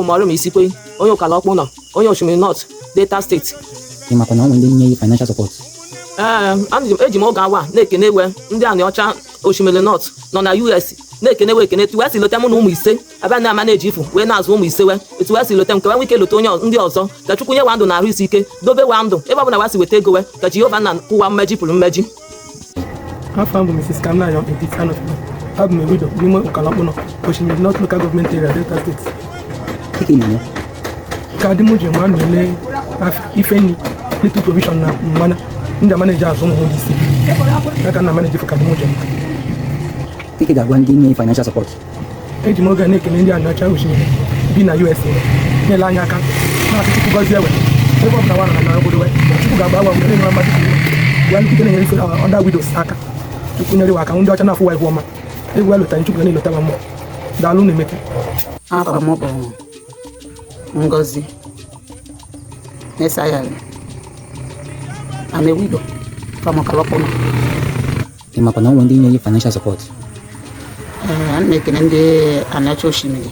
Marum Isikwe, Onyo Kalokuna, Onyo Oshimiri North, Delta State. You must know when they need financial support. Ejimogawa, Nekenewe, Indian Ocha, Oshimiri North, Nona US, Nekenewe, Kenetu, Lotem Umise, Abana manage if when as home is sewer, it's West Lotem, we can Lutonia, India also, that you can wando na Risike, Dobe Wando, everyone I was with take away, that you have an who are magic for magic. I found Mrs. Kamla in this kind of have me widow, Nimo Kalamono, Oshimiri North local government area, Delta State. Kadimu German, if any little provision manner in the manager of home DC. I can manage for Kadimu. Take it that one give me financial support. Age Morgan, India, natural being a USA. Nelanyaka, not to go there. The one and another way. One picking under widow's Saka. To Kunariwaka, and Dutch enough white woman. They well attend to the Tavamo. Daluni make it. After mobile. Ngozi Nesayale. I'm a widow from Okalokuna. You must know when they need financial support. I'm making the natural shimmy.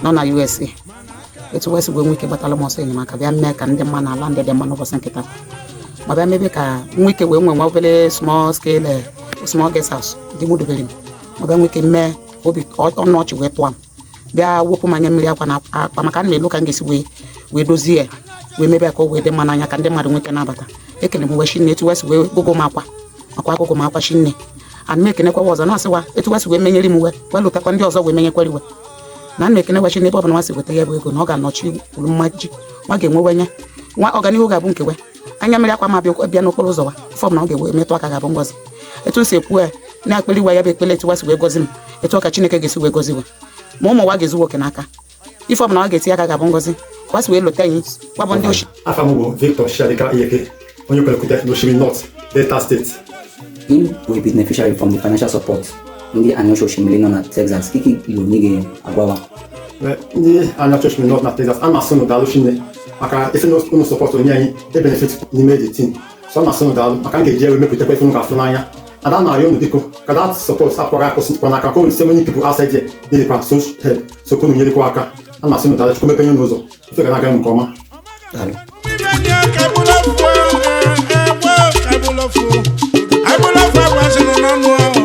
Non a USA. It's West when we can batalamos in Macavia Mac and the man landed the man of Sankita. But I may be a week when we move small scale, small guest house. The wood building. But then we can make or not you wet one. There are woman and Milia Pamakan may look and guess we do here. We may be called with the manana can demand with an abata. They can move she need to West way go mapa. A quaco mapa shine. And making a was an answer. It was women remove. Well, look upon the other women equally well. None making a washing neighbor and was with the air go no not you magic. Wagging over ya. What organic bunke? I am a piano colozo. From now the way me talk about was. It was a poor. Now, really, why I be to us where goes him. It talk a chineke gets where goes him. Momo wag is working aka. If I'm not getting Yaga Bongozi, what's well things? What on Yoshi? Afamugo, Victor Sharika Eke, when you calculate Oshimiri North, Delta State. Him will be beneficiary from the financial support. In the annual Oshimiri North, Texas, Kiki Lunigi Agua. In the annual Oshimiri North, Texas, I'm a son of Dalushine. Aka, if no support on Yai, they benefit in medicine. So I'm a son of Dal, I can't get Jerry with the way from California. And I'm not young people, because that supports Aparaco, when I can call so many people outside here, they can so couldn't really work. I'm not saying that it's coming in Nozo. If you're not going to come, I will love